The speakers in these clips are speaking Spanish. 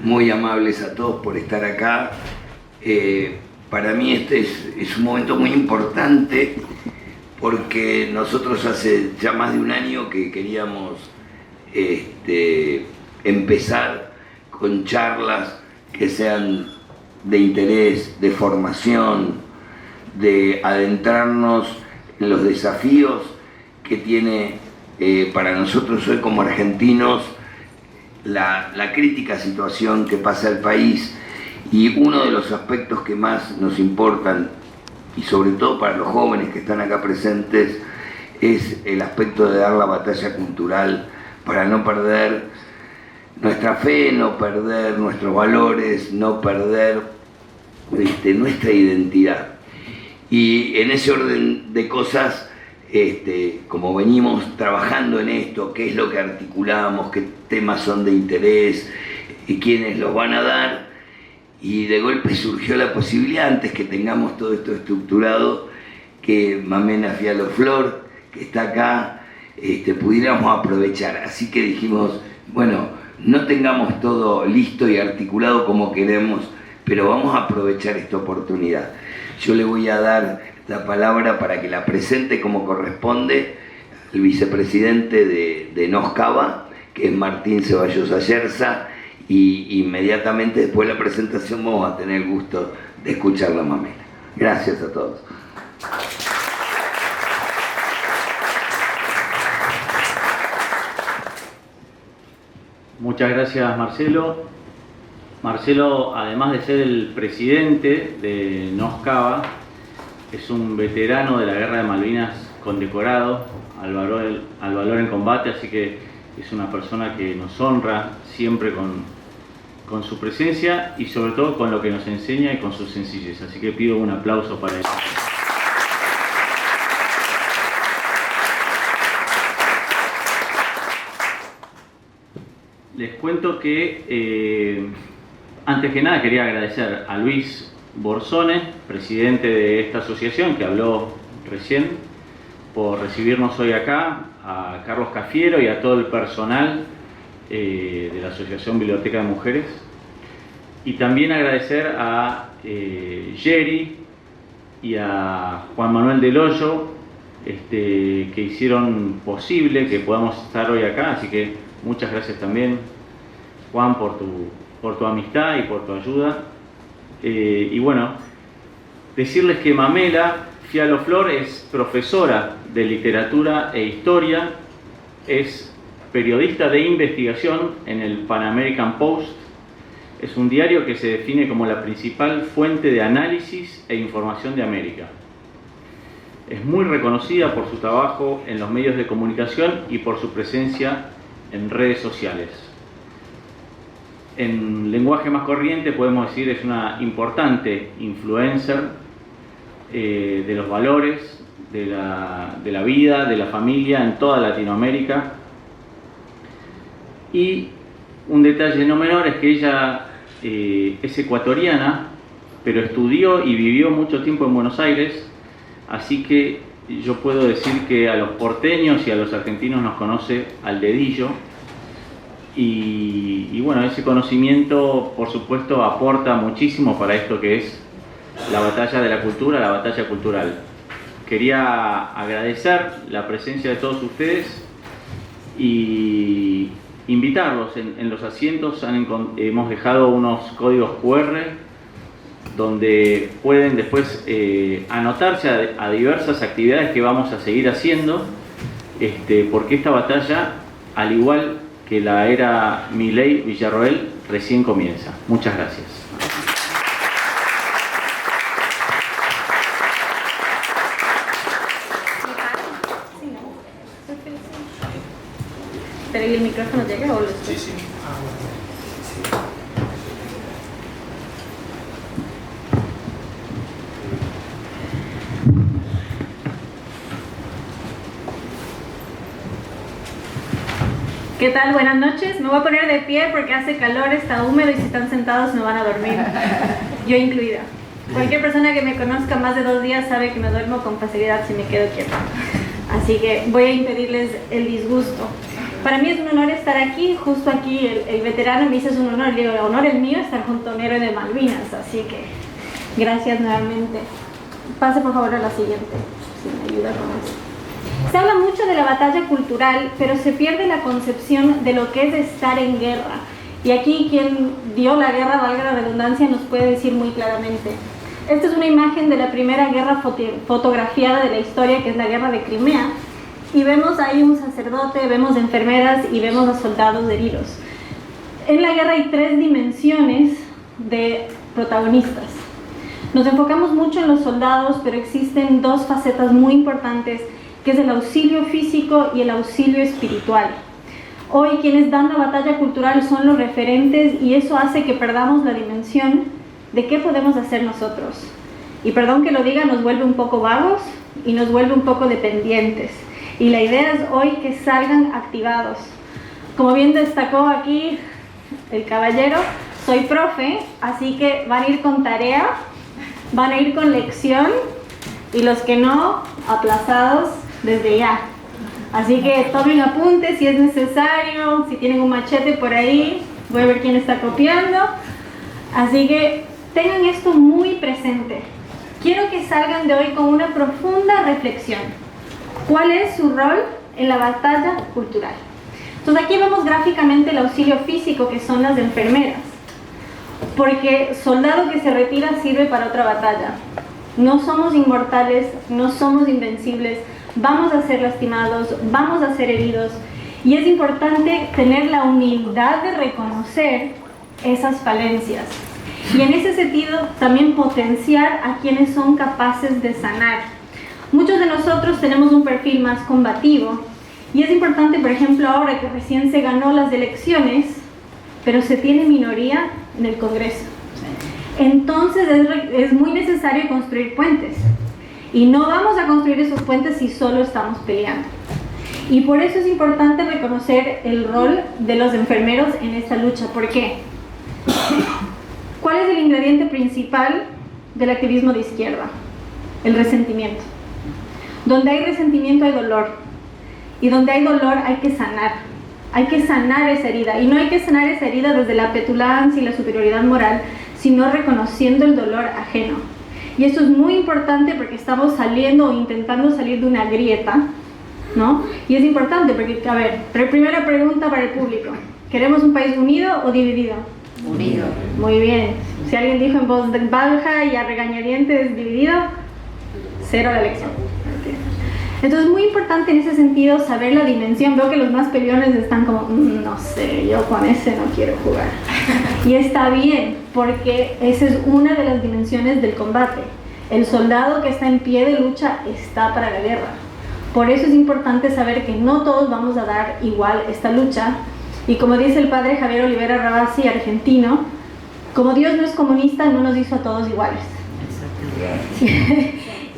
muy amables a todos por estar acá. Para mí este es un momento muy importante porque nosotros hace ya más de un año que queríamos empezar con charlas que sean de interés, de formación, de adentrarnos en los desafíos que tiene para nosotros hoy como argentinos la crítica situación que pasa el país, y uno de los aspectos que más nos importan, y sobre todo para los jóvenes que están acá presentes, es el aspecto de dar la batalla cultural para no perder nuestra fe, no perder nuestros valores, no perder nuestra identidad. Y en ese orden de cosas, como venimos trabajando en esto, qué es lo que articulamos, qué temas son de interés y quiénes los van a dar, y de golpe surgió la posibilidad, antes que tengamos todo esto estructurado, que Mamela Fiallo-Flor, que está acá, pudiéramos aprovechar. Así que dijimos, bueno, no tengamos todo listo y articulado como queremos, pero vamos a aprovechar esta oportunidad. Yo le voy a dar la palabra para que la presente como corresponde al vicepresidente de NOSCABA, que es Martín Ceballos Ayerza, y inmediatamente después de la presentación vamos a tener el gusto de escuchar la Mamela. Gracias a todos. Muchas gracias, Marcelo. Marcelo, además de ser el presidente de NOSCABA, es un veterano de la Guerra de Malvinas condecorado al valor en combate, así que es una persona que nos honra siempre con su presencia y sobre todo con lo que nos enseña y con su sencillez. Así que pido un aplauso para él. Les cuento que antes que nada quería agradecer a Luis Borsone, presidente de esta asociación que habló recién, por recibirnos hoy acá, a Carlos Cafiero y a todo el personal de la Asociación Biblioteca de Mujeres, y también agradecer a Jerry y a Juan Manuel Del Hoyo, que hicieron posible que podamos estar hoy acá, así que muchas gracias también, Juan, por tu amistad y por tu ayuda. Y bueno, decirles que Mamela Fiallo-Flor es profesora de literatura e historia, es periodista de investigación en el Pan American Post, es un diario que se define como la principal fuente de análisis e información de América. Es muy reconocida por su trabajo en los medios de comunicación y por su presencia en redes sociales. En lenguaje más corriente podemos decir es una importante influencer de los valores, de la vida, de la familia en toda Latinoamérica. Y un detalle no menor es que ella es ecuatoriana, pero estudió y vivió mucho tiempo en Buenos Aires, así que yo puedo decir que a los porteños y a los argentinos nos conoce al dedillo. Y bueno, ese conocimiento, por supuesto, aporta muchísimo para esto que es la batalla de la cultura, la batalla cultural. Quería agradecer la presencia de todos ustedes y invitarlos. En los asientos hemos dejado unos códigos QR donde pueden después anotarse a diversas actividades que vamos a seguir haciendo, porque esta batalla, al igual que la era Milei Villarroel, recién comienza. Muchas gracias. ¿Pero el micrófono llega o lo Sí, sí. ¿Qué tal? Buenas noches. Me voy a poner de pie porque hace calor, está húmedo y si están sentados no van a dormir. Yo incluida. Cualquier persona que me conozca más de 2 días sabe que me duermo con facilidad si me quedo quieta. Así que voy a impedirles el disgusto. Para mí es un honor estar aquí, justo aquí el veterano me dice es un honor, digo, el honor es mío estar junto a un héroe de Malvinas, así que gracias nuevamente. Pase por favor a la siguiente, si me ayuda con eso. Se habla mucho de la batalla cultural, pero se pierde la concepción de lo que es estar en guerra. Y aquí quien dio la guerra, valga la redundancia, nos puede decir muy claramente. Esta es una imagen de la primera guerra fotografiada de la historia, que es la guerra de Crimea. Y vemos ahí un sacerdote, vemos enfermeras y vemos a soldados heridos. En la guerra hay 3 dimensiones de protagonistas. Nos enfocamos mucho en los soldados, pero existen 2 facetas muy importantes, que es el auxilio físico y el auxilio espiritual. Hoy quienes dan la batalla cultural son los referentes y eso hace que perdamos la dimensión de qué podemos hacer nosotros. Y perdón que lo diga, nos vuelve un poco vagos y nos vuelve un poco dependientes. Y la idea es hoy que salgan activados. Como bien destacó aquí el caballero, soy profe, así que van a ir con tarea, van a ir con lección y los que no, aplazados desde ya. Así que tomen apuntes si es necesario, si tienen un machete por ahí, voy a ver quién está copiando. Así que tengan esto muy presente. Quiero que salgan de hoy con una profunda reflexión. ¿Cuál es su rol en la batalla cultural? Entonces aquí vemos gráficamente el auxilio físico, que son las enfermeras. Porque soldado que se retira sirve para otra batalla. No somos inmortales, no somos invencibles. Vamos a ser lastimados, vamos a ser heridos y es importante tener la humildad de reconocer esas falencias y en ese sentido también potenciar a quienes son capaces de sanar. Muchos de nosotros tenemos un perfil más combativo y es importante, por ejemplo, ahora que recién se ganó las elecciones, pero se tiene minoría en el Congreso. Entonces es muy necesario construir puentes. Y no vamos a construir esos puentes si solo estamos peleando. Y por eso es importante reconocer el rol de los enfermeros en esta lucha. ¿Por qué? ¿Cuál es el ingrediente principal del activismo de izquierda? El resentimiento. Donde hay resentimiento hay dolor. Y donde hay dolor hay que sanar. Hay que sanar esa herida. Y no hay que sanar esa herida desde la petulancia y la superioridad moral, sino reconociendo el dolor ajeno. Y esto es muy importante porque estamos saliendo o intentando salir de una grieta, ¿no? Y es importante porque, a ver, primera pregunta para el público. ¿Queremos un país unido o dividido? Unido. Muy bien. Si alguien dijo en voz baja y a regañadientes dividido, 0 la elección. Entonces es muy importante en ese sentido saber la dimensión. Veo que los más peleones están como, no sé, yo con ese no quiero jugar. Y está bien, porque esa es una de las dimensiones del combate. El soldado que está en pie de lucha está para la guerra. Por eso es importante saber que no todos vamos a dar igual esta lucha. Y como dice el padre Javier Olivera Rabasi, argentino, como Dios no es comunista, no nos hizo a todos iguales.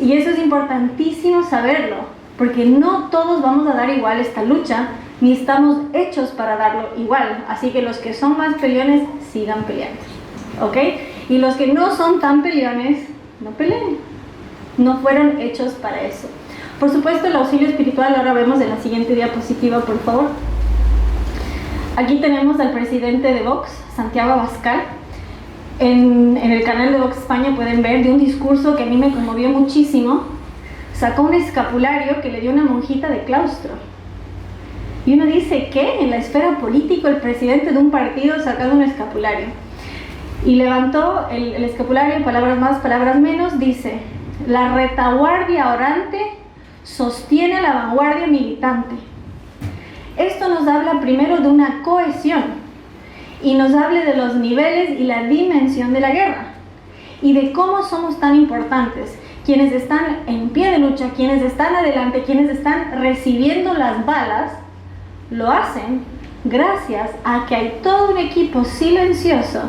Y eso es importantísimo saberlo, porque no todos vamos a dar igual esta lucha, ni estamos hechos para darlo igual. Así que los que son más peleones, sigan peleando, ¿ok? Y los que no son tan peleones, no peleen. No fueron hechos para eso. Por supuesto, el auxilio espiritual, ahora vemos en la siguiente diapositiva, por favor. Aquí tenemos al presidente de Vox, Santiago Abascal. En el canal de Vox España pueden ver de un discurso que a mí me conmovió muchísimo. Sacó un escapulario que le dio una monjita de claustro. Y uno dice, ¿qué? En la esfera política el presidente de un partido sacando un escapulario. Y levantó el escapulario, palabras más, palabras menos, dice: la retaguardia orante sostiene la vanguardia militante. Esto nos habla primero de una cohesión. Y nos hable de los niveles y la dimensión de la guerra y de cómo somos tan importantes, quienes están en pie de lucha, quienes están adelante, quienes están recibiendo las balas, lo hacen gracias a que hay todo un equipo silencioso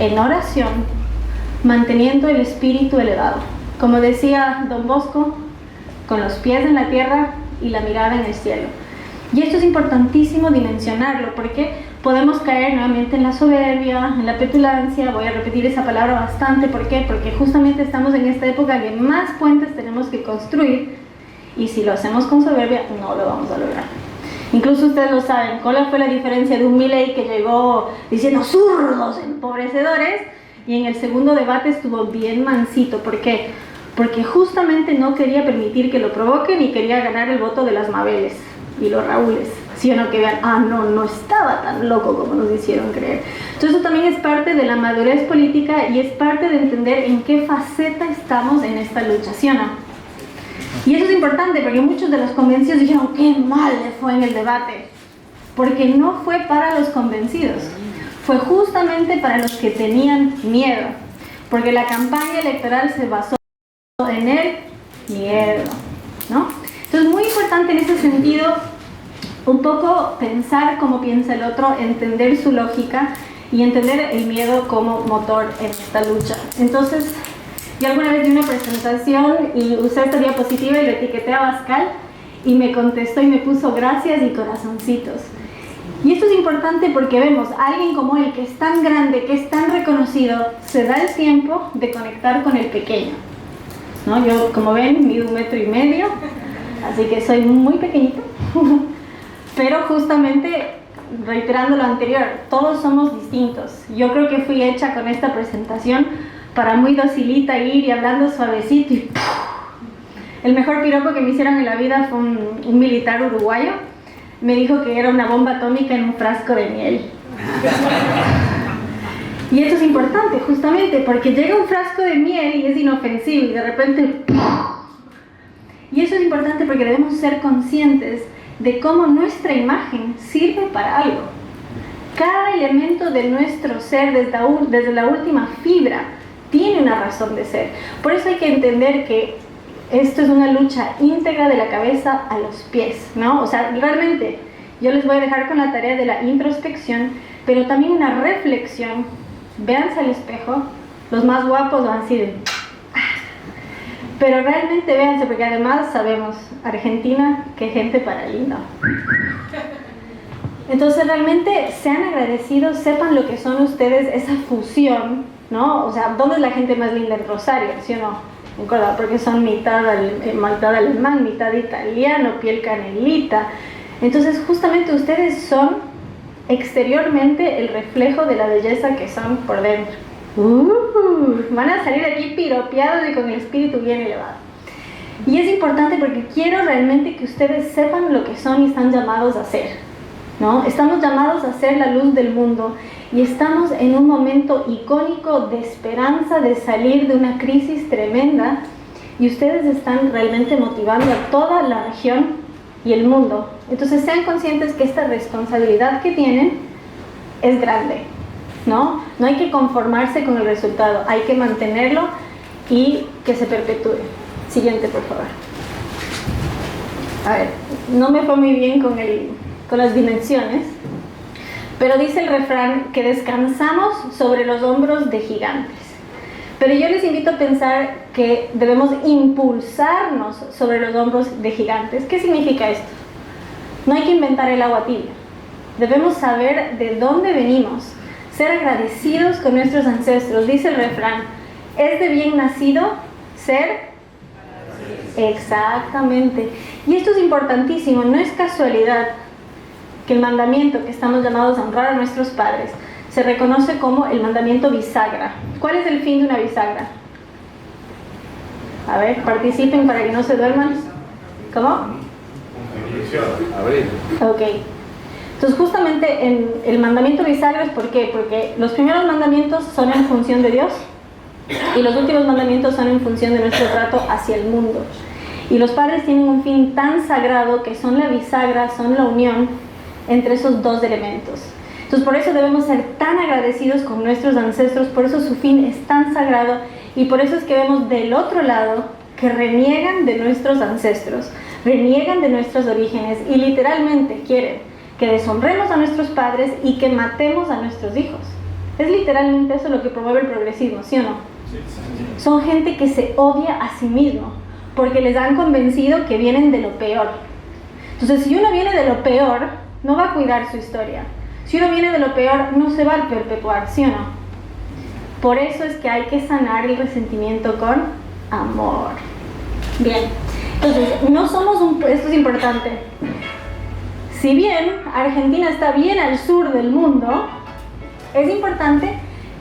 en oración, manteniendo el espíritu elevado. Como decía Don Bosco, con los pies en la tierra y la mirada en el cielo. Y esto es importantísimo dimensionarlo, porque podemos caer nuevamente en la soberbia, en la petulancia. Voy a repetir esa palabra bastante. ¿Por qué? Porque justamente estamos en esta época que más puentes tenemos que construir, y si lo hacemos con soberbia no lo vamos a lograr. Incluso ustedes lo saben, ¿cuál fue la diferencia de un Milei que llegó diciendo zurdos, empobrecedores, y en el segundo debate estuvo bien mansito? ¿Por qué? Porque justamente no quería permitir que lo provoquen y quería ganar el voto de las Mabeles y los Raúles, ¿sí o no? Que vean, no estaba tan loco como nos hicieron creer. Entonces eso también es parte de la madurez política y es parte de entender en qué faceta estamos en esta lucha, ¿sí o no? Y eso es importante porque muchos de los convencidos dijeron, qué mal le fue en el debate, porque no fue para los convencidos, fue justamente para los que tenían miedo, porque la campaña electoral se basó en el miedo, ¿no? Entonces muy importante en ese sentido un poco pensar cómo piensa el otro, entender su lógica y entender el miedo como motor en esta lucha. Entonces yo alguna vez di una presentación y usé esta diapositiva y lo etiqueté a Pascal y me contestó y me puso gracias y corazoncitos. Y esto es importante porque vemos a alguien como él que es tan grande, que es tan reconocido, se da el tiempo de conectar con el pequeño, ¿no? Yo, como ven, mido 1,5 metros, así que soy muy pequeñito, pero justamente reiterando lo anterior, todos somos distintos. Yo creo que fui hecha con esta presentación para muy docilita ir y hablando suavecito y ¡puf! El mejor piropo que me hicieron en la vida fue un militar uruguayo. Me dijo que era una bomba atómica en un frasco de miel. Y esto es importante justamente porque llega un frasco de miel y es inofensivo y de repente ¡puf! Y eso es importante porque debemos ser conscientes de cómo nuestra imagen sirve para algo. Cada elemento de nuestro ser desde la última fibra tiene una razón de ser. Por eso hay que entender que esto es una lucha íntegra de la cabeza a los pies, ¿no? O sea, realmente yo les voy a dejar con la tarea de la introspección, pero también una reflexión. Véanse al espejo, los más guapos van a decir, pero realmente véanse, porque además sabemos, Argentina, qué gente para lindo. Entonces realmente sean agradecidos, sepan lo que son ustedes, esa fusión, ¿no? O sea, ¿dónde es la gente más linda? En Rosario, ¿sí o no? En Córdoba, porque son mitad alemán, mitad italiano, piel canelita. Entonces, justamente ustedes son exteriormente el reflejo de la belleza que son por dentro. Van a salir aquí piropeados y con el espíritu bien elevado. Y es importante porque quiero realmente que ustedes sepan lo que son y están llamados a ser, ¿no? Estamos llamados a ser la luz del mundo. Y estamos en un momento icónico de esperanza, de salir de una crisis tremenda, y ustedes están realmente motivando a toda la región y el mundo. Entonces sean conscientes que esta responsabilidad que tienen es grande, ¿no? No hay que conformarse con el resultado, hay que mantenerlo y que se perpetúe. Siguiente, por favor. A ver, no me fue muy bien con las dimensiones. Pero dice el refrán que descansamos sobre los hombros de gigantes. Pero yo les invito a pensar que debemos impulsarnos sobre los hombros de gigantes. ¿Qué significa esto? No hay que inventar el agua tibia. Debemos saber de dónde venimos, ser agradecidos con nuestros ancestros. Dice el refrán, es de bien nacido ser... Exactamente. Y esto es importantísimo, no es casualidad que el mandamiento que estamos llamados a honrar a nuestros padres se reconoce como el mandamiento bisagra. ¿Cuál es el fin de una bisagra? A ver, participen para que no se duerman. ¿Cómo? Abrir. Ok. Entonces justamente el mandamiento bisagra es ¿por qué? Porque los primeros mandamientos son en función de Dios y los últimos mandamientos son en función de nuestro trato hacia el mundo. Y los padres tienen un fin tan sagrado que son la bisagra, son la unión entre esos dos elementos. Entonces por eso debemos ser tan agradecidos con nuestros ancestros, por eso su fin es tan sagrado y por eso es que vemos del otro lado que reniegan de nuestros ancestros, reniegan de nuestros orígenes y literalmente quieren que deshonremos a nuestros padres y que matemos a nuestros hijos. Es literalmente eso lo que promueve el progresismo, ¿sí o no? Son gente que se odia a sí mismo porque les han convencido que vienen de lo peor. Entonces si uno viene de lo peor, no va a cuidar su historia. Si uno viene de lo peor, no se va a perpetuar, ¿sí o no? Por eso es que hay que sanar el resentimiento con amor. Bien, entonces, no somos esto es importante. si bien Argentina está bien al sur del mundo, es importante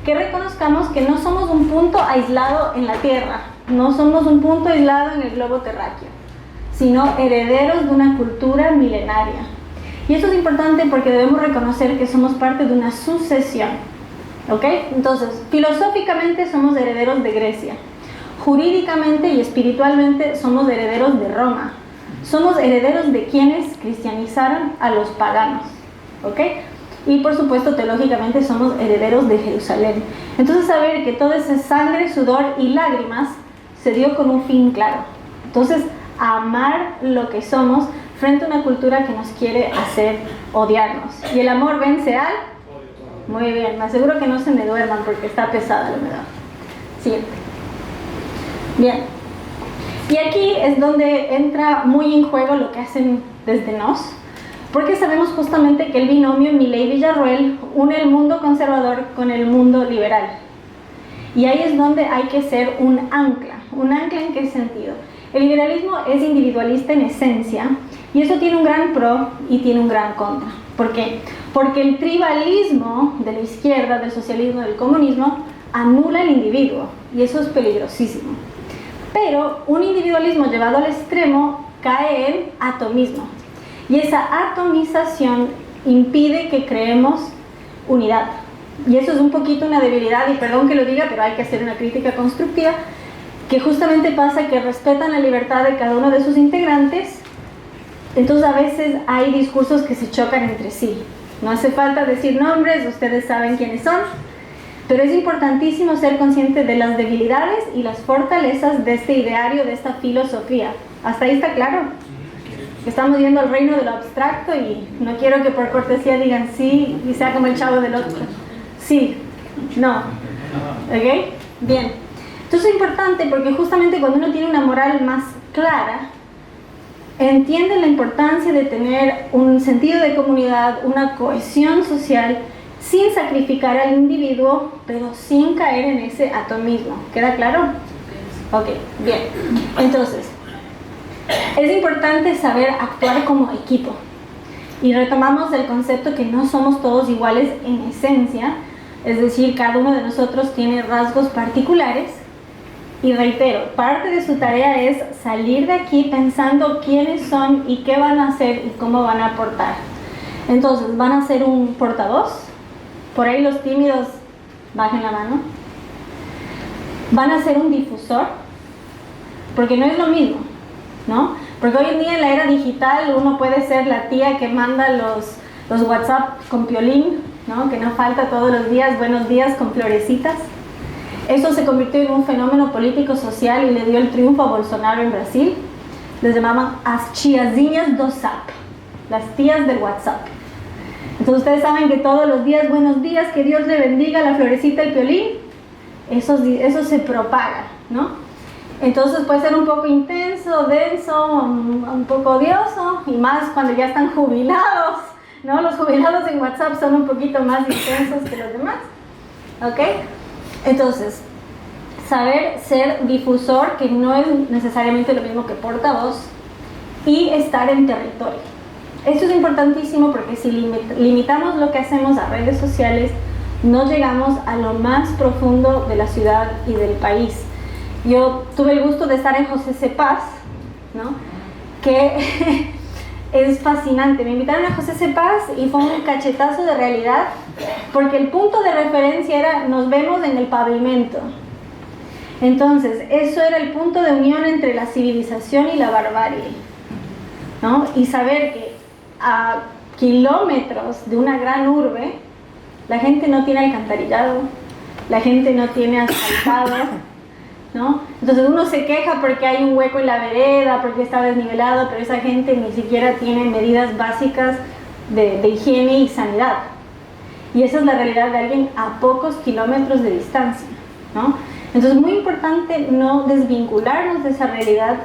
que reconozcamos que no somos un punto aislado en la Tierra, no somos un punto aislado en el globo terráqueo, sino herederos de una cultura milenaria. Y eso es importante porque debemos reconocer que somos parte de una sucesión, ¿ok? Entonces, filosóficamente somos herederos de Grecia, jurídicamente y espiritualmente somos herederos de Roma, somos herederos de quienes cristianizaron a los paganos, ¿ok? Y por supuesto, teológicamente somos herederos de Jerusalén. Entonces, saber que toda esa sangre, sudor y lágrimas se dio con un fin claro. Entonces, amar lo que somos frente a una cultura que nos quiere hacer odiarnos. Y el amor vence al... Muy bien, me aseguro que no se me duerman porque está pesada la humedad. Siguiente. Bien. Y aquí es donde entra muy en juego lo que hacen desde NOS, porque sabemos justamente que el binomio Milei-Villarroel une el mundo conservador con el mundo liberal. Y ahí es donde hay que ser un ancla. ¿Un ancla en qué sentido? El liberalismo es individualista en esencia, y eso tiene un gran pro y tiene un gran contra. ¿Por qué? Porque el tribalismo de la izquierda, del socialismo, del comunismo, anula el individuo, y eso es peligrosísimo. Pero un individualismo llevado al extremo cae en atomismo, y esa atomización impide que creemos unidad. Y eso es un poquito una debilidad, y perdón que lo diga, pero hay que hacer una crítica constructiva, que justamente pasa que respetan la libertad de cada uno de sus integrantes. Entonces a veces hay discursos que se chocan entre sí. No hace falta decir nombres, ustedes saben quiénes son, pero es importantísimo ser consciente de las debilidades y las fortalezas de este ideario, de esta filosofía. ¿Hasta ahí está claro? Estamos yendo al reino de lo abstracto y no quiero que por cortesía digan sí y sea como el chavo del otro. Sí, no. ¿Ok? Bien. Entonces es importante porque justamente cuando uno tiene una moral más clara, entiende la importancia de tener un sentido de comunidad, una cohesión social, sin sacrificar al individuo, pero sin caer en ese atomismo. ¿Queda claro? Ok, bien. Entonces, es importante saber actuar como equipo. Y retomamos el concepto que no somos todos iguales en esencia, es decir, cada uno de nosotros tiene rasgos particulares. Y reitero, parte de su tarea es salir de aquí pensando quiénes son y qué van a hacer y cómo van a aportar. Entonces, ¿van a ser un portavoz? Por ahí los tímidos, bajen la mano. ¿Van a ser un difusor? Porque no es lo mismo, ¿no? Porque hoy en día en la era digital uno puede ser la tía que manda los WhatsApp con piolín, ¿no? Que no falta todos los días, buenos días con florecitas. Eso se convirtió en un fenómeno político-social y le dio el triunfo a Bolsonaro en Brasil. Les llamaban as tiazinhas do Zap, las tías del WhatsApp. Entonces ustedes saben que todos los días, buenos días, que Dios le bendiga, la florecita, el piolín, eso se propaga, ¿no? Entonces puede ser un poco intenso, denso, un poco odioso, y más cuando ya están jubilados, ¿no? Los jubilados en WhatsApp son un poquito más intensos que los demás, ¿ok? Entonces, saber ser difusor, que no es necesariamente lo mismo que portavoz, y estar en territorio. Esto es importantísimo porque si limitamos lo que hacemos a redes sociales, no llegamos a lo más profundo de la ciudad y del país. Yo tuve el gusto de estar en José Cepaz, ¿no? Que es fascinante. Me invitaron a José Cepaz y fue un cachetazo de realidad, porque el punto de referencia era nos vemos en el pavimento. Entonces, eso era el punto de unión entre la civilización y la barbarie, ¿no? Y saber que a kilómetros de una gran urbe, la gente no tiene alcantarillado, la gente no tiene asfaltado, ¿no? Entonces uno se queja porque hay un hueco en la vereda, porque está desnivelado, pero esa gente ni siquiera tiene medidas básicas de higiene y sanidad. Y esa es la realidad de alguien a pocos kilómetros de distancia, ¿no? Entonces es muy importante no desvincularnos de esa realidad,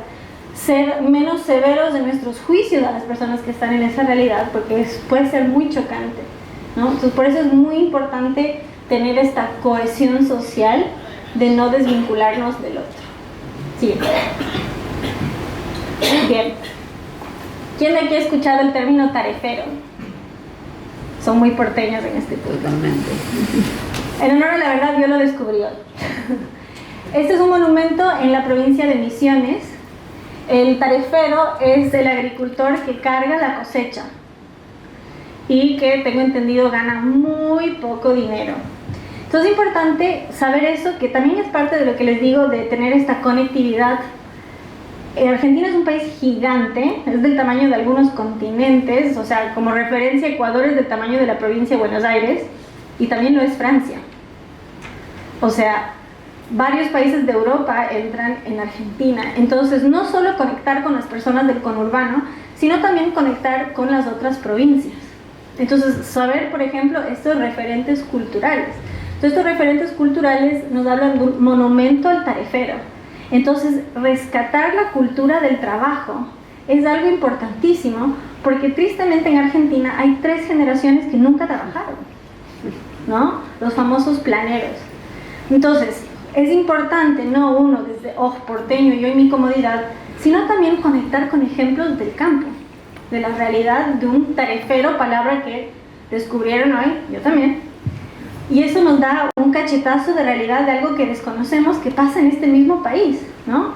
ser menos severos en nuestros juicios a las personas que están en esa realidad, porque puede ser muy chocante, ¿no? Entonces por eso es muy importante tener esta cohesión social de no desvincularnos del otro. Sí. Bien. ¿Quién de aquí ha escuchado el término tarefero? Son muy porteños en este punto. Totalmente. En honor a la verdad, yo lo descubrí hoy. Este es un monumento en la provincia de Misiones. El tarefero es el agricultor que carga la cosecha y que, tengo entendido, gana muy poco dinero. Entonces es importante saber eso, que también es parte de lo que les digo de tener esta conectividad. Argentina es un país gigante, es del tamaño de algunos continentes, o sea, como referencia, Ecuador es del tamaño de la provincia de Buenos Aires, y también lo es Francia. O sea, varios países de Europa entran en Argentina. Entonces, no solo conectar con las personas del conurbano, sino también conectar con las otras provincias. Entonces, saber, por ejemplo, estos referentes culturales. Entonces, estos referentes culturales nos hablan de un monumento al tarefero. Entonces, rescatar la cultura del trabajo es algo importantísimo, porque tristemente en Argentina hay 3 generaciones que nunca trabajaron, ¿no? Los famosos planeros. Entonces, es importante, no uno desde, porteño, yo y mi comodidad, sino también conectar con ejemplos del campo, de la realidad de un tarefero, palabra que descubrieron hoy, yo también. Y eso nos da un cachetazo de realidad de algo que desconocemos que pasa en este mismo país, ¿no?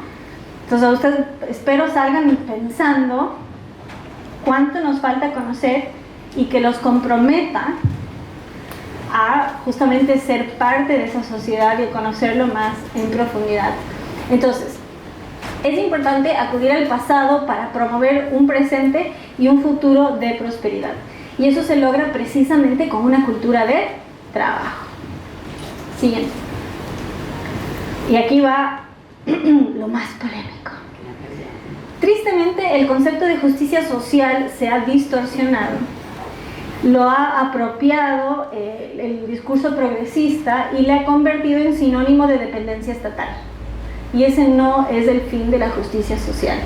Entonces a ustedes espero salgan pensando cuánto nos falta conocer y que los comprometa a justamente ser parte de esa sociedad y conocerlo más en profundidad. Entonces, es importante acudir al pasado para promover un presente y un futuro de prosperidad. Y eso se logra precisamente con una cultura de trabajo. Siguiente. Y aquí va lo más polémico. Tristemente, el concepto de justicia social se ha distorsionado. Lo ha apropiado el discurso progresista y le ha convertido en sinónimo de dependencia estatal. Y ese no es el fin de la justicia social.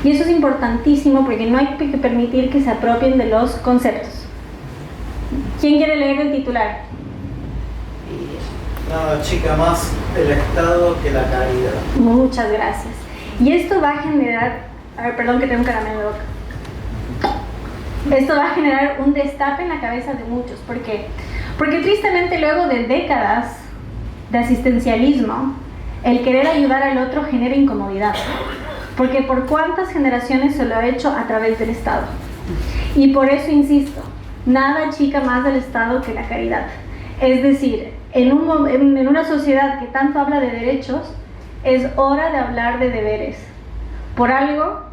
Y eso es importantísimo porque no hay que permitir que se apropien de los conceptos. ¿Quién quiere leer el titular? Nada, chica, más el Estado que la caridad. Muchas gracias. Y esto va a generar... A ver, perdón que tengo un caramelo en la boca. Esto va a generar un destape en la cabeza de muchos. ¿Por qué? Porque tristemente luego de décadas de asistencialismo, el querer ayudar al otro genera incomodidad. Porque por cuántas generaciones se lo ha hecho a través del Estado. Y por eso insisto, nada chica más del Estado que la caridad. Es decir, en una sociedad que tanto habla de derechos, es hora de hablar de deberes. Por algo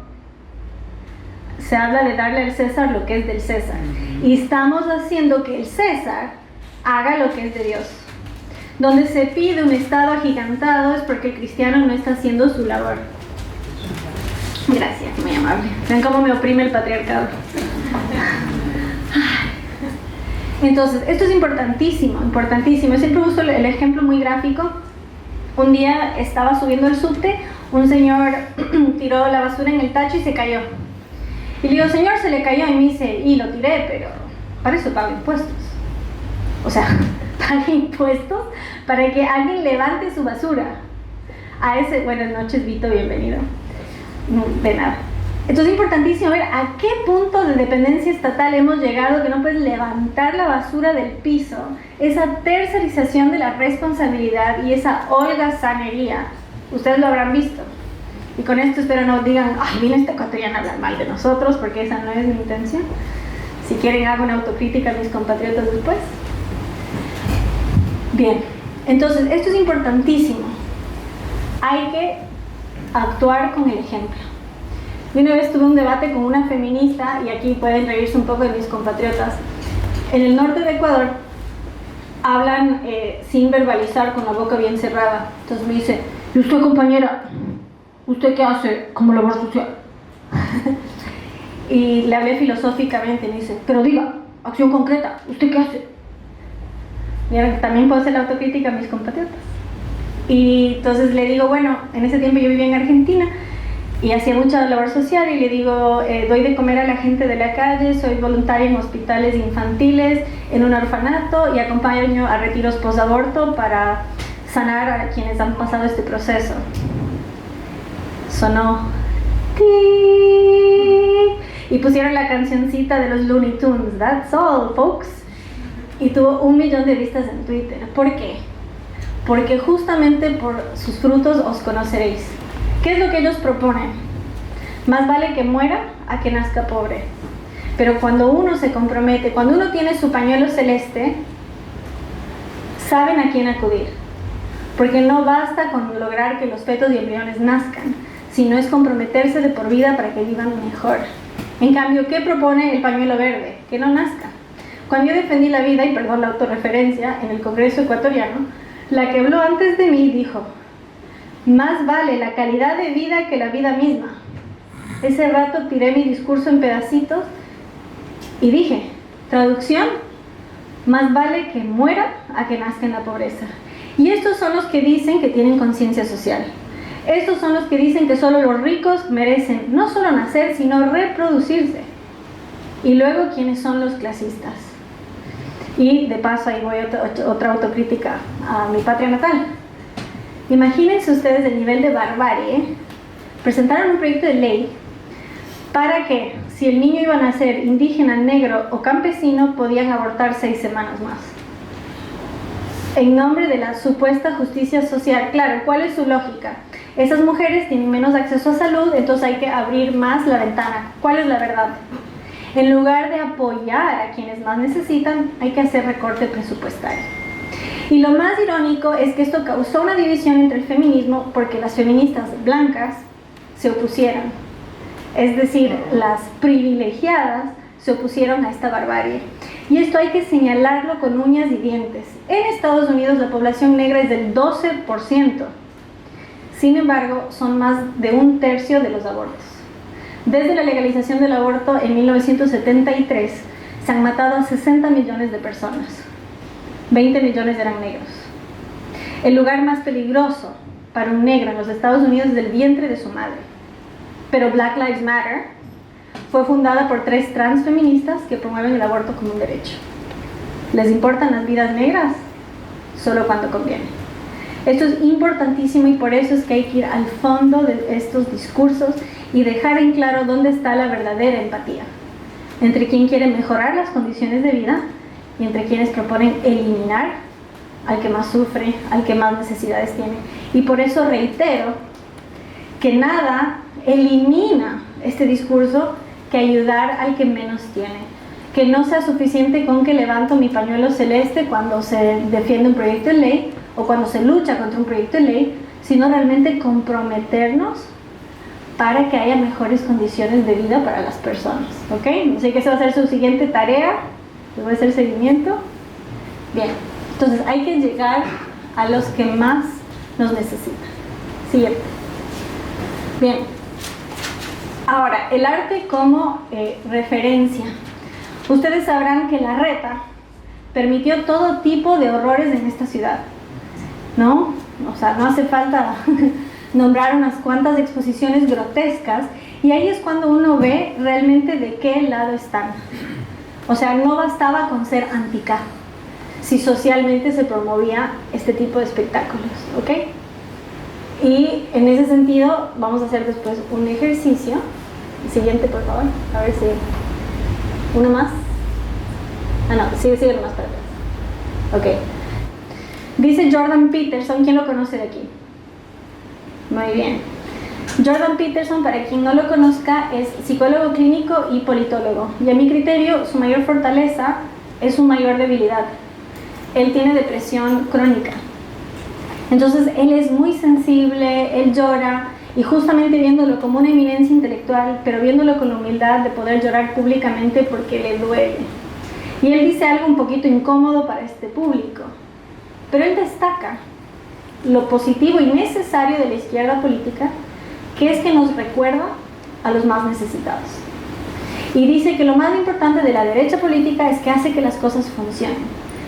se habla de darle al César lo que es del César. Y estamos haciendo que el César haga lo que es de Dios. Donde se pide un Estado agigantado es porque el cristiano no está haciendo su labor. Gracias, muy amable. Ven cómo me oprime el patriarcado. Entonces, esto es importantísimo, importantísimo. Siempre uso el ejemplo muy gráfico. Un día estaba subiendo el subte, un señor tiró la basura en el tacho y se cayó. Y le digo, señor, se le cayó. Y me dice, y lo tiré, pero para eso pago impuestos. O sea, paga impuestos para que alguien levante su basura. A ese, buenas noches, Vito, bienvenido. De nada. Entonces es importantísimo ver a qué punto de dependencia estatal hemos llegado, que no puedes levantar la basura del piso. Esa tercerización de la responsabilidad y esa holgazanería, ustedes lo habrán visto. Y con esto espero no digan, ay, viene este ecuatoriano a hablar mal de nosotros, porque esa no es mi intención. Si quieren hago una autocrítica a mis compatriotas después. Bien, entonces esto es importantísimo. Hay que actuar con el ejemplo. Yo una vez tuve un debate con una feminista, y aquí pueden reírse un poco de mis compatriotas. En el norte de Ecuador hablan sin verbalizar, con la boca bien cerrada. Entonces me dice, ¿y usted, compañera? ¿Usted qué hace como labor social? Y le hablé filosóficamente y me dice, pero diga, acción concreta, ¿usted qué hace? Mira, también puedo hacer la autocrítica a mis compatriotas. Y entonces le digo, bueno, en ese tiempo yo vivía en Argentina y hacía mucha labor social, y le digo, doy de comer a la gente de la calle, soy voluntaria en hospitales infantiles, en un orfanato, y acompaño a retiros post-aborto para sanar a quienes han pasado este proceso. Sonó y pusieron la cancioncita de los Looney Tunes, That's All, folks, y tuvo 1 millón de vistas en Twitter. ¿Por qué? Porque justamente por sus frutos os conoceréis. ¿Qué es lo que ellos proponen? Más vale que muera a que nazca pobre. Pero cuando uno se compromete, cuando uno tiene su pañuelo celeste, saben a quién acudir. Porque no basta con lograr que los fetos y embriones nazcan, sino es comprometerse de por vida para que vivan mejor. En cambio, ¿qué propone el pañuelo verde? Que no nazca. Cuando yo defendí la vida, y perdón la autorreferencia, en el Congreso ecuatoriano, la que habló antes de mí dijo, más vale la calidad de vida que la vida misma. Ese rato tiré mi discurso en pedacitos y dije, traducción, más vale que muera a que nazca en la pobreza. Y estos son los que dicen que tienen conciencia social. Estos son los que dicen que solo los ricos merecen no solo nacer, sino reproducirse. Y luego, ¿quiénes son los clasistas? Y de paso, ahí voy otra autocrítica a mi patria natal. Imagínense ustedes el nivel de barbarie. Presentaron un proyecto de ley para que, si el niño iba a nacer indígena, negro o campesino, podían abortar 6 semanas más. En nombre de la supuesta justicia social. Claro, ¿cuál es su lógica? Esas mujeres tienen menos acceso a salud, entonces hay que abrir más la ventana. ¿Cuál es la verdad? En lugar de apoyar a quienes más necesitan, hay que hacer recorte presupuestario. Y lo más irónico es que esto causó una división entre el feminismo porque las feministas blancas se opusieron. Es decir, las privilegiadas se opusieron a esta barbarie. Y esto hay que señalarlo con uñas y dientes. En Estados Unidos la población negra es del 12%. Sin embargo, son más de 1/3 de los abortos. Desde la legalización del aborto en 1973, se han matado a 60 millones de personas. 20 millones eran negros. El lugar más peligroso para un negro en los Estados Unidos es el vientre de su madre. Pero Black Lives Matter fue fundada por 3 transfeministas que promueven el aborto como un derecho. ¿Les importan las vidas negras? Solo cuando conviene. Esto es importantísimo y por eso es que hay que ir al fondo de estos discursos y dejar en claro dónde está la verdadera empatía. Entre quien quiere mejorar las condiciones de vida y entre quienes proponen eliminar al que más sufre, al que más necesidades tiene. Y por eso reitero que nada elimina este discurso que ayudar al que menos tiene. Que no sea suficiente con que levanto mi pañuelo celeste cuando se defiende un proyecto de ley o cuando se lucha contra un proyecto de ley, sino realmente comprometernos para que haya mejores condiciones de vida para las personas. ¿Ok? Así que esa va a ser su siguiente tarea. Les voy a hacer seguimiento. Bien, entonces hay que llegar a los que más nos necesitan. Siguiente. Bien. Ahora, el arte como referencia. Ustedes sabrán que la reta permitió todo tipo de horrores en esta ciudad, ¿no? O sea, no hace falta nombrar unas cuantas exposiciones grotescas y ahí es cuando uno ve realmente de qué lado están. O sea, no bastaba con ser anti-K si socialmente se promovía este tipo de espectáculos, ¿ok? Y en ese sentido vamos a hacer después un ejercicio. Siguiente, por favor, a ver si... ¿Uno más? Ah, no, sigue más para atrás. Ok. Dice Jordan Peterson, ¿quién lo conoce de aquí? Muy bien. Jordan Peterson, para quien no lo conozca, es psicólogo clínico y politólogo. Y a mi criterio, su mayor fortaleza es su mayor debilidad. Él tiene depresión crónica. Entonces, él es muy sensible, él llora, y justamente viéndolo como una eminencia intelectual, pero viéndolo con la humildad de poder llorar públicamente porque le duele. Y él dice algo un poquito incómodo para este público, pero él destaca lo positivo y necesario de la izquierda política, que es que nos recuerda a los más necesitados. Y dice que lo más importante de la derecha política es que hace que las cosas funcionen.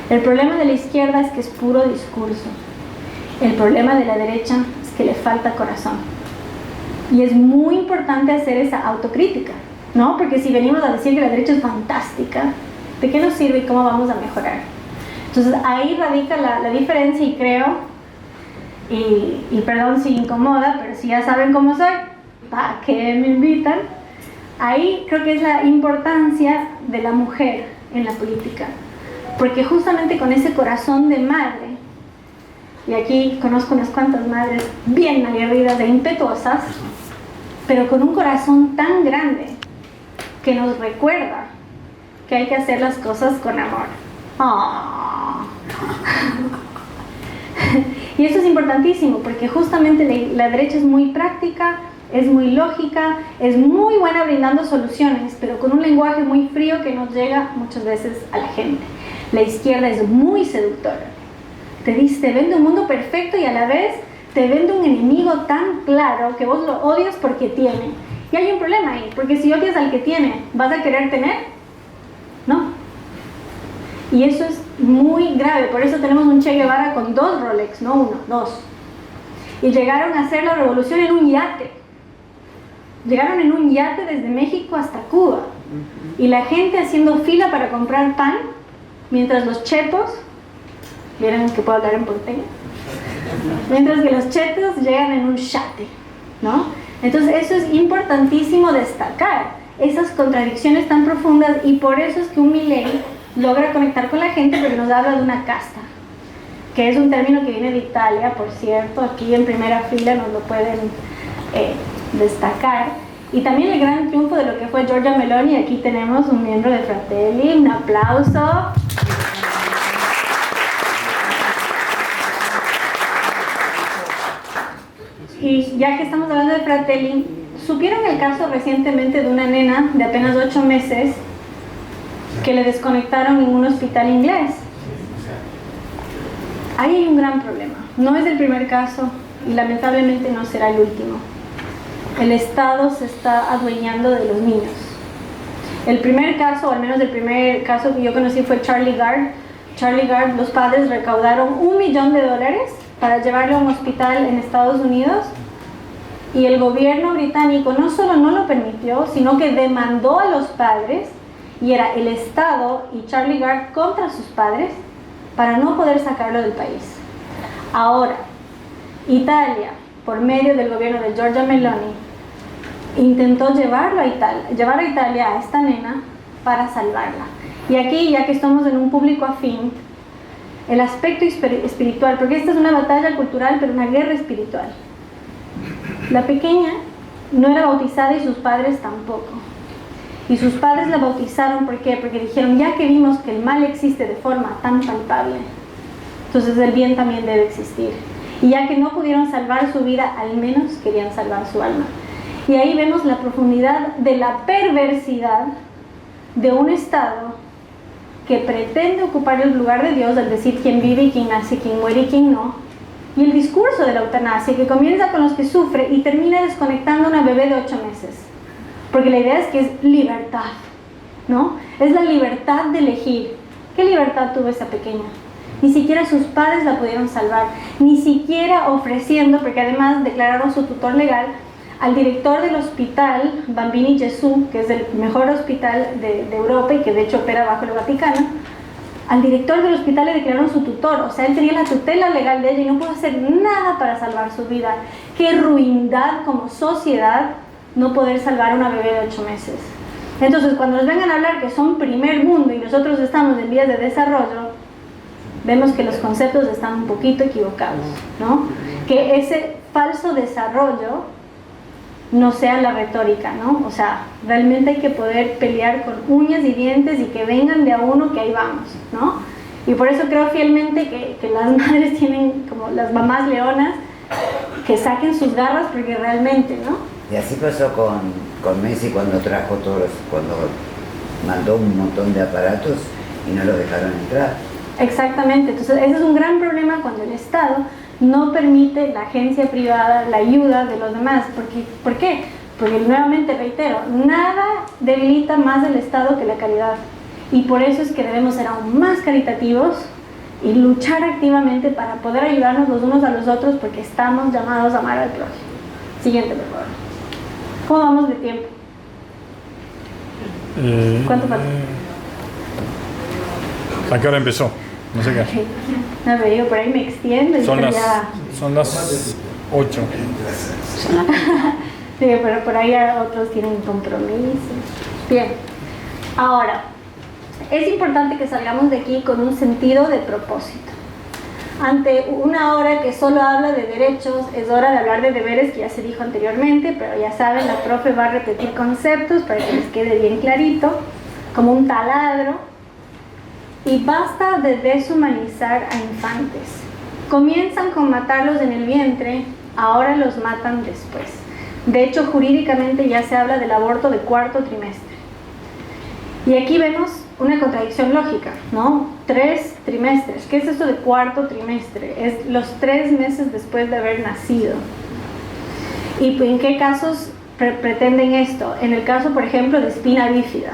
El problema de la izquierda es que es puro discurso. El problema de la derecha es que le falta corazón. Y es muy importante hacer esa autocrítica, ¿no? Porque si venimos a decir que la derecha es fantástica, ¿de qué nos sirve y cómo vamos a mejorar? Entonces ahí radica la diferencia y creo, y perdón si incomoda, pero si ya saben cómo soy, ¿para qué me invitan? ahí creo que es la importancia de la mujer en la política, porque justamente con ese corazón de madre, y aquí conozco unas cuantas madres bien aguerridas e impetuosas, pero con un corazón tan grande que nos recuerda que hay que hacer las cosas con amor. Oh. Y eso es importantísimo porque justamente la derecha es muy práctica, es muy lógica, es muy buena brindando soluciones, pero con un lenguaje muy frío que no llega muchas veces a la gente. La izquierda es muy seductora. Te vende un mundo perfecto y a la vez te vende un enemigo tan claro que vos lo odias porque tiene. Y hay un problema ahí, porque si odias al que tiene, ¿vas a querer tener? No. Y eso es muy grave, por eso tenemos un Che Guevara con 2 Rolex, no 1, 2. Y llegaron a hacer la revolución en un yate. Llegaron en un yate desde México hasta Cuba. Y la gente haciendo fila para comprar pan, mientras los chetos, ¿vieron que puedo hablar en porteño? Mientras que los chetos llegan en un yate, ¿no? Entonces eso es importantísimo destacar, esas contradicciones tan profundas, y por eso es que un Milei logra conectar con la gente, porque nos habla de una casta, que es un término que viene de Italia, por cierto, aquí en primera fila nos lo pueden destacar, y también el gran triunfo de lo que fue Giorgia Meloni. Aquí tenemos un miembro de Fratelli, un aplauso. Y ya que estamos hablando de Fratelli, ¿supieron el caso recientemente de una nena de apenas 8 meses que le desconectaron en un hospital inglés? Ahí hay un gran problema. No es el primer caso y lamentablemente no será el último. El Estado se está adueñando de los niños. El primer caso, o al menos el primer caso que yo conocí, fue Charlie Gard. Charlie Gard, los padres recaudaron $1 millón para llevarlo a un hospital en Estados Unidos, y el gobierno británico no solo no lo permitió, sino que demandó a los padres, y era el Estado y Charlie Gard contra sus padres para no poder sacarlo del país. Ahora, Italia, por medio del gobierno de Giorgia Meloni, intentó llevar a Italia a esta nena para salvarla. Y aquí, ya que estamos en un público afín, el aspecto espiritual, porque esta es una batalla cultural, pero una guerra espiritual. La pequeña no era bautizada y sus padres tampoco. Y sus padres la bautizaron, ¿por qué? Porque dijeron, ya que vimos que el mal existe de forma tan palpable, entonces el bien también debe existir. Y ya que no pudieron salvar su vida, al menos querían salvar su alma. Y ahí vemos la profundidad de la perversidad de un Estado que pretende ocupar el lugar de Dios al decir quién vive y quién nace, quién muere y quién no, y el discurso de la eutanasia que comienza con los que sufren y termina desconectando a una bebé de 8 meses, porque la idea es que es libertad, ¿no? Es la libertad de elegir. ¿Qué libertad tuvo esa pequeña? Ni siquiera sus padres la pudieron salvar, ni siquiera ofreciendo, porque además declararon su tutor legal al director del hospital Bambini Gesù, que es el mejor hospital de Europa y que de hecho opera bajo el Vaticano. Al director del hospital le declararon su tutor, o sea, él tenía la tutela legal de ella y no pudo hacer nada para salvar su vida. Qué ruindad como sociedad no poder salvar a una bebé de 8 meses. Entonces, cuando nos vengan a hablar que son primer mundo y nosotros estamos en vías de desarrollo, vemos que los conceptos están un poquito equivocados, ¿no? Que ese falso desarrollo no sea la retórica, ¿no? O sea, realmente hay que poder pelear con uñas y dientes y que vengan de a uno, que ahí vamos, ¿no? Y por eso creo fielmente que las madres tienen como las mamás leonas, que saquen sus garras, porque realmente, ¿no? Y así pasó con Messi cuando cuando mandó un montón de aparatos y no los dejaron entrar. Exactamente, entonces ese es un gran problema cuando el Estado no permite la agencia privada, la ayuda de los demás. ¿Por qué? Porque nuevamente reitero, nada debilita más el Estado que la caridad. Y por eso es que debemos ser aún más caritativos y luchar activamente para poder ayudarnos los unos a los otros, porque estamos llamados a amar al prójimo. Siguiente, por favor. ¿Cómo vamos de tiempo? ¿Cuánto falta? ¿A qué hora empezó? No sé qué. No, pero digo, por ahí me extiendo. Son las 8. Sí, pero por ahí otros tienen compromisos. Bien, ahora, es importante que salgamos de aquí con un sentido de propósito. Ante una hora que solo habla de derechos, es hora de hablar de deberes, que ya se dijo anteriormente, pero ya saben, la profe va a repetir conceptos para que les quede bien clarito, como un taladro. Y basta de deshumanizar a infantes. Comienzan con matarlos en el vientre, ahora los matan después. De hecho, jurídicamente ya se habla del aborto de cuarto trimestre. Y aquí vemos una contradicción lógica, ¿no? 3 trimestres. ¿Qué es esto de cuarto trimestre? Es los 3 meses después de haber nacido. ¿Y en qué casos pretenden esto? En el caso, por ejemplo, de espina bífida.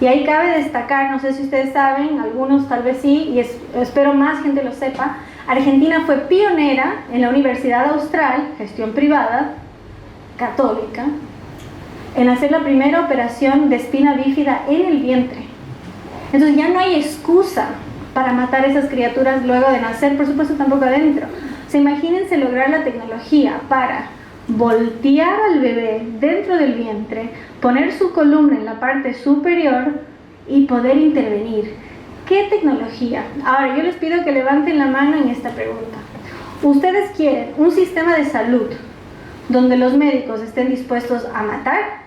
Y ahí cabe destacar, no sé si ustedes saben, algunos tal vez sí, y espero más gente lo sepa, Argentina fue pionera en la Universidad Austral, gestión privada, católica, en hacer la primera operación de espina bífida en el vientre. Entonces ya no hay excusa para matar a esas criaturas luego de nacer, por supuesto tampoco adentro. O sea, imagínense lograr la tecnología para voltear al bebé dentro del vientre, poner su columna en la parte superior y poder intervenir. ¿Qué tecnología? Ahora, yo les pido que levanten la mano en esta pregunta. ¿Ustedes quieren un sistema de salud donde los médicos estén dispuestos a matar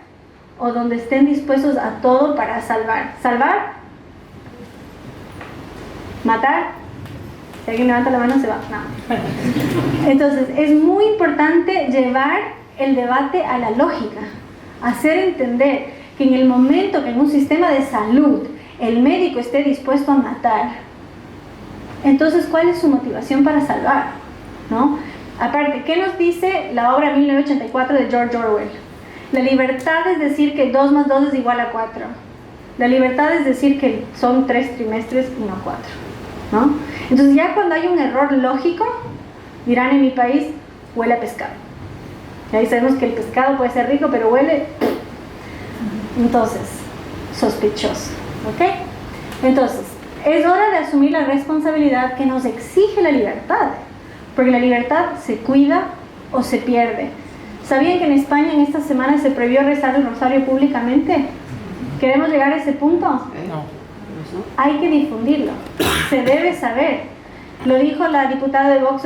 o donde estén dispuestos a todo para salvar? ¿Salvar? ¿Matar? Si alguien levanta la mano se va. No. Entonces, es muy importante llevar el debate a la lógica, hacer entender que en el momento que en un sistema de salud el médico esté dispuesto a matar, entonces ¿cuál es su motivación para salvar? ¿No? Aparte, ¿qué nos dice la obra 1984 de George Orwell? La libertad es decir que 2 más 2 es igual a 4. La libertad es decir que son 3 trimestres y no 4, ¿no? Entonces ya cuando hay un error lógico, dirán en mi país, huele a pescado. Y ahí sabemos que el pescado puede ser rico, pero huele, entonces, sospechoso, ¿ok? Entonces, es hora de asumir la responsabilidad que nos exige la libertad, porque la libertad se cuida o se pierde. ¿Sabían que en España en esta semana se prohibió rezar el rosario públicamente? ¿Queremos llegar a ese punto? No. Hay que difundirlo, se debe saber. Lo dijo la diputada de Vox,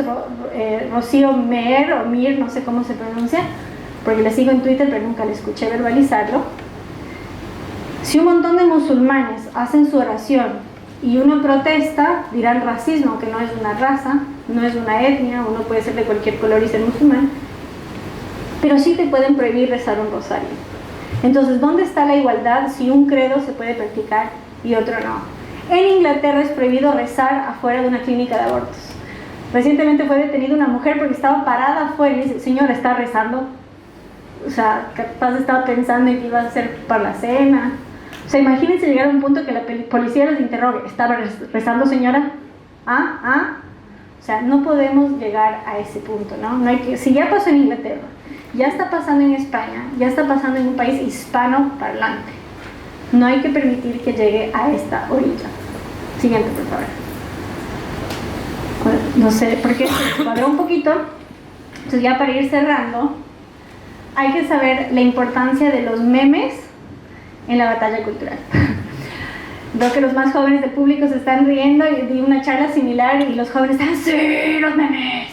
Rocío Meer, o Mir, no sé cómo se pronuncia, porque la sigo en Twitter, pero nunca la escuché verbalizarlo. Si un montón de musulmanes hacen su oración y uno protesta, dirán racismo, que no es una raza, no es una etnia, uno puede ser de cualquier color y ser musulmán, pero sí te pueden prohibir rezar un rosario. Entonces, ¿dónde está la igualdad si un credo se puede practicar y otro no? En Inglaterra es prohibido rezar afuera de una clínica de abortos. Recientemente fue detenida una mujer porque estaba parada afuera y dice, señora, ¿está rezando? O sea, capaz estaba pensando en que iba a hacer para la cena. O sea, imagínense llegar a un punto que la policía los interrogue, ¿estaba rezando, señora? O sea, no podemos llegar a ese punto, ¿no? No hay que, si ya pasó en Inglaterra, ya está pasando en España, ya está pasando en un país hispano parlante, no hay que permitir que llegue a esta orilla. Siguiente, por favor. Bueno, no sé, porque se cuadró un poquito. Entonces ya para ir cerrando, hay que saber la importancia de los memes en la batalla cultural. Veo que los más jóvenes del público se están riendo y di una charla similar y los jóvenes están, ¡sí, los memes!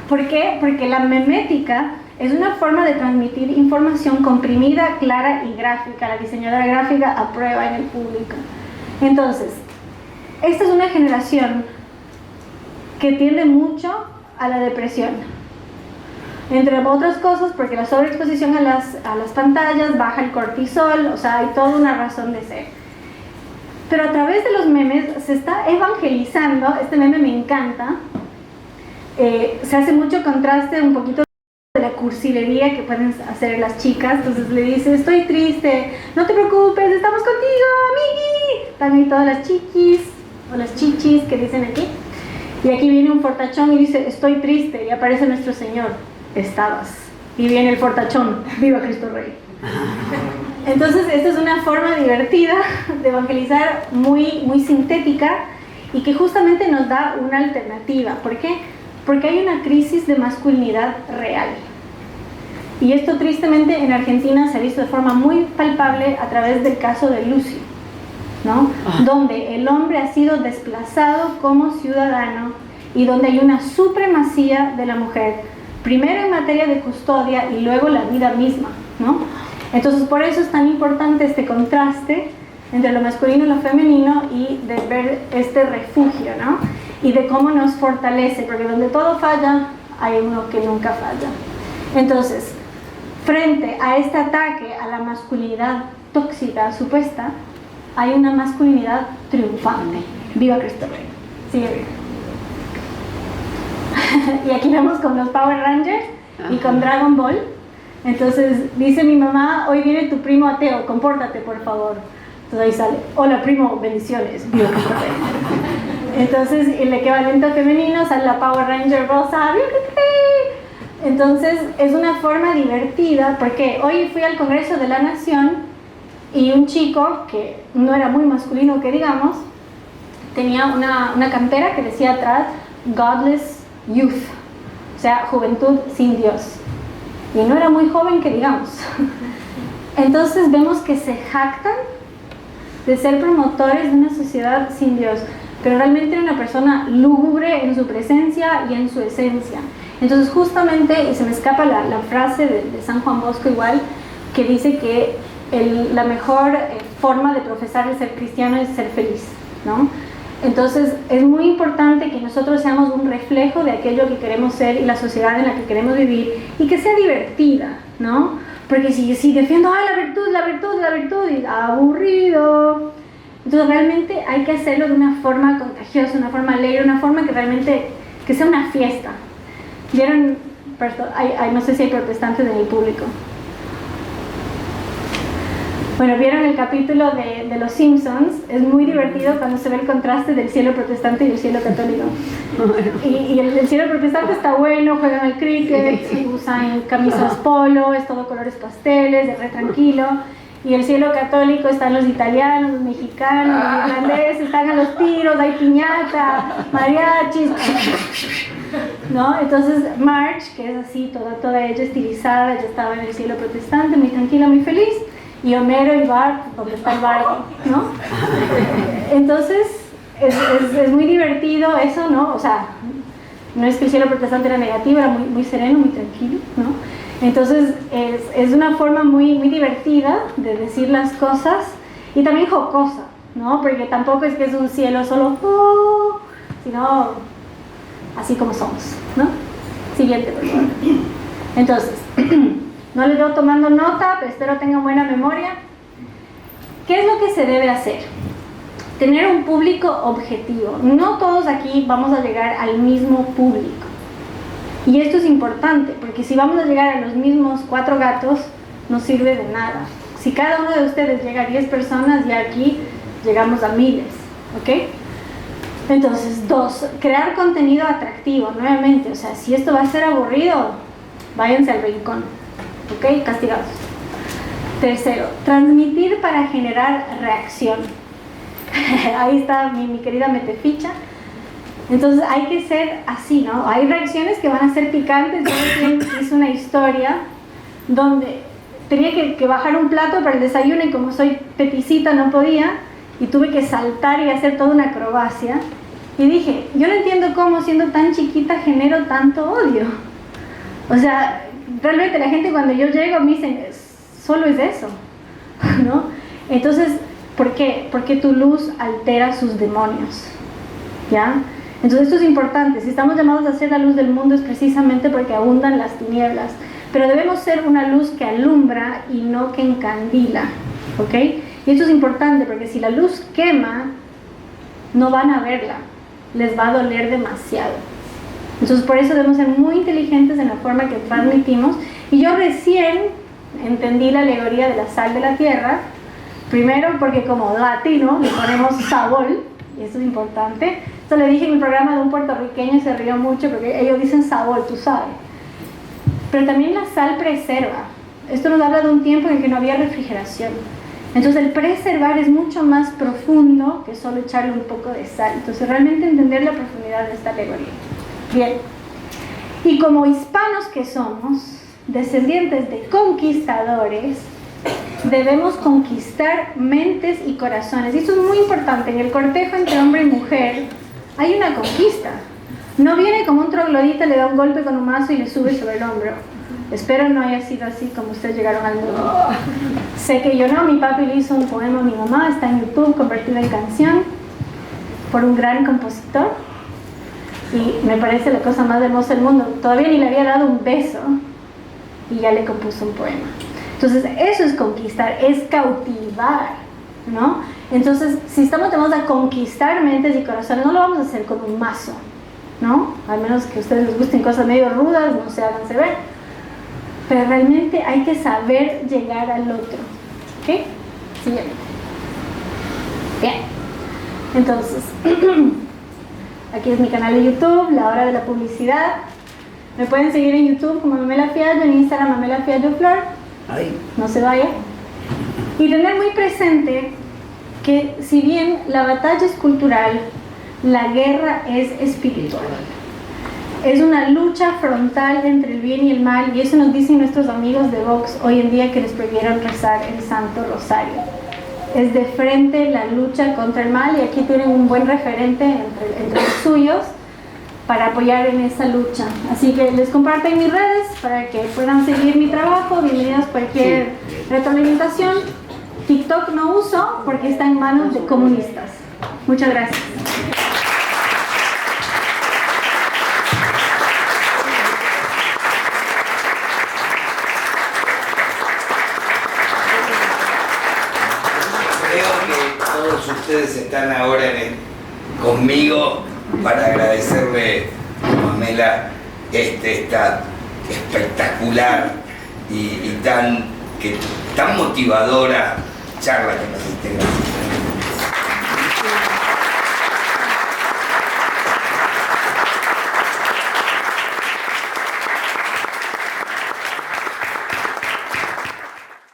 ¿Por qué? Porque la memética es una forma de transmitir información comprimida, clara y gráfica. La diseñadora gráfica aprueba en el público. Entonces, esta es una generación que tiende mucho a la depresión. Entre otras cosas, porque la sobreexposición a las pantallas baja el cortisol, o sea, hay toda una razón de ser. Pero a través de los memes se está evangelizando, este meme me encanta, se hace mucho contraste un poquito de la cursilería que pueden hacer las chicas. Entonces le dice, estoy triste, no te preocupes, estamos contigo, amigui. Están ahí todas las chiquis, o las chichis que dicen aquí. Y aquí viene un fortachón y dice, estoy triste, y aparece nuestro Señor, estabas. Y viene el fortachón, viva Cristo Rey. Entonces esta es una forma divertida de evangelizar, muy, muy sintética, y que justamente nos da una alternativa. ¿Por qué? Porque hay una crisis de masculinidad real. Y esto tristemente en Argentina se ha visto de forma muy palpable a través del caso de Lucio, ¿no? Donde el hombre ha sido desplazado como ciudadano y donde hay una supremacía de la mujer, primero en materia de custodia y luego la vida misma, ¿no? Entonces por eso es tan importante este contraste entre lo masculino y lo femenino y de ver este refugio, ¿no? Y de cómo nos fortalece, porque donde todo falla, hay uno que nunca falla. Entonces, frente a este ataque a la masculinidad tóxica supuesta, hay una masculinidad triunfante. ¡Viva Cristo Rey! Sigue bien. Y aquí vemos con los Power Rangers y con Dragon Ball. Entonces dice mi mamá, hoy viene tu primo ateo, compórtate por favor. Entonces ahí sale, hola primo, bendiciones, ¡viva Cristo Rey! Entonces el equivalente femenino sale la Power Ranger rosa, ¡viva Cristo Rey! Entonces es una forma divertida, porque hoy fui al Congreso de la Nación y un chico que no era muy masculino que digamos, tenía una campera que decía atrás Godless Youth, o sea, juventud sin Dios, y no era muy joven que digamos. Entonces vemos que se jactan de ser promotores de una sociedad sin Dios, pero realmente era una persona lúgubre en su presencia y en su esencia. Entonces justamente, y se me escapa la frase de San Juan Bosco igual, que dice que la mejor forma de profesar el ser cristiano es ser feliz, ¿no? Entonces es muy importante que nosotros seamos un reflejo de aquello que queremos ser y la sociedad en la que queremos vivir, y que sea divertida, ¿no? Porque si defiendo, ¡ay, la virtud! Y aburrido. Entonces realmente hay que hacerlo de una forma contagiosa, una forma alegre, una forma que realmente que sea una fiesta. ¿Vieron? No sé si hay protestantes en el público. Bueno, ¿vieron el capítulo de Los Simpsons? Es muy divertido cuando se ve el contraste del cielo protestante y el cielo católico. Y el cielo protestante está bueno, juegan al cricket, usan camisas polo, es todo colores pasteles, es re tranquilo. Y el cielo católico están los italianos, los mexicanos, los irlandeses, están a los tiros, hay piñata, mariachis, ¿no? Entonces Marge, que es así, toda ella estilizada, ella estaba en el cielo protestante, muy tranquila, muy feliz, y Homero y Bart, donde está el Bart, ¿no? Entonces es muy divertido eso, ¿no? O sea, no es que el cielo protestante era negativo, era muy sereno, muy tranquilo, ¿no? Entonces es una forma muy divertida de decir las cosas y también jocosa, ¿no? Porque tampoco es que es un cielo solo, sino así como somos, ¿no? Siguiente, por favor. Entonces, no les veo tomando nota, pero espero tengan buena memoria. ¿Qué es lo que se debe hacer? Tener un público objetivo. No todos aquí vamos a llegar al mismo público. Y esto es importante, porque si vamos a llegar a los mismos 4 gatos, no sirve de nada. Si cada uno de ustedes llega a 10 personas, ya aquí llegamos a miles, ¿ok? Entonces, 2, crear contenido atractivo, nuevamente. O sea, si esto va a ser aburrido, váyanse al rincón, ¿ok? Castigados. 3, transmitir para generar reacción. Ahí está mi querida Meteficha. Entonces hay que ser así, ¿no? Hay reacciones que van a ser picantes. Yo recién hice una historia donde tenía que bajar un plato para el desayuno y como soy peticita no podía, y tuve que saltar y hacer toda una acrobacia. Y dije, yo no entiendo cómo siendo tan chiquita genero tanto odio. O sea, realmente la gente cuando yo llego me dicen, solo es eso, ¿no? Entonces, ¿por qué? Porque tu luz altera sus demonios, ¿ya? Entonces esto es importante. Si estamos llamados a ser la luz del mundo es precisamente porque abundan las tinieblas, pero debemos ser una luz que alumbra y no que encandila, ¿ok? Y esto es importante porque si la luz quema, no van a verla, les va a doler demasiado. Entonces por eso debemos ser muy inteligentes en la forma que transmitimos. Y yo recién entendí la alegoría de la sal de la tierra, primero porque como latino le ponemos sabor, y eso es importante. Esto le dije en el programa de un puertorriqueño y se rió mucho porque ellos dicen sabor, tú sabes. Pero también la sal preserva. Esto nos habla de un tiempo en el que no había refrigeración. Entonces el preservar es mucho más profundo que solo echarle un poco de sal. Entonces realmente entender la profundidad de esta alegoría. Bien. Y como hispanos que somos, descendientes de conquistadores, debemos conquistar mentes y corazones. Y eso es muy importante. En el cortejo entre hombre y mujer hay una conquista. No viene como un troglodita, le da un golpe con un mazo y le sube sobre el hombro. Espero no haya sido así como ustedes llegaron al mundo. Sé que yo no, mi papi le hizo un poema a mi mamá, está en YouTube, convertido en canción, por un gran compositor. Y me parece la cosa más hermosa del mundo. Todavía ni le había dado un beso y ya le compuso un poema. Entonces, eso es conquistar, es cautivar, ¿no? Entonces, si estamos llamados a conquistar mentes y corazones, no lo vamos a hacer con un mazo, ¿no? Al menos que a ustedes les gusten cosas medio rudas, no se háganse ver. Pero realmente hay que saber llegar al otro. ¿Ok? Siguiente. Bien. Entonces, aquí es mi canal de YouTube, La Hora de la Publicidad. Me pueden seguir en YouTube como Mamela Fiallo, en Instagram Mamela Fiallo Flor. Ay, No se vaya. Y tener muy presente que si bien la batalla es cultural, la guerra es espiritual. Es una lucha frontal entre el bien y el mal, y eso nos dicen nuestros amigos de Vox hoy en día que les prohibieron rezar el Santo Rosario. Es de frente la lucha contra el mal, y aquí tienen un buen referente entre los suyos para apoyar en esa lucha. Así que les comparto en mis redes para que puedan seguir mi trabajo. Bienvenidos a cualquier retroalimentación. TikTok no uso porque está en manos de comunistas. Muchas gracias. Todos ustedes están ahora conmigo para agradecerle a Mamela esta espectacular y tan motivadora charla que nos esté haciendo.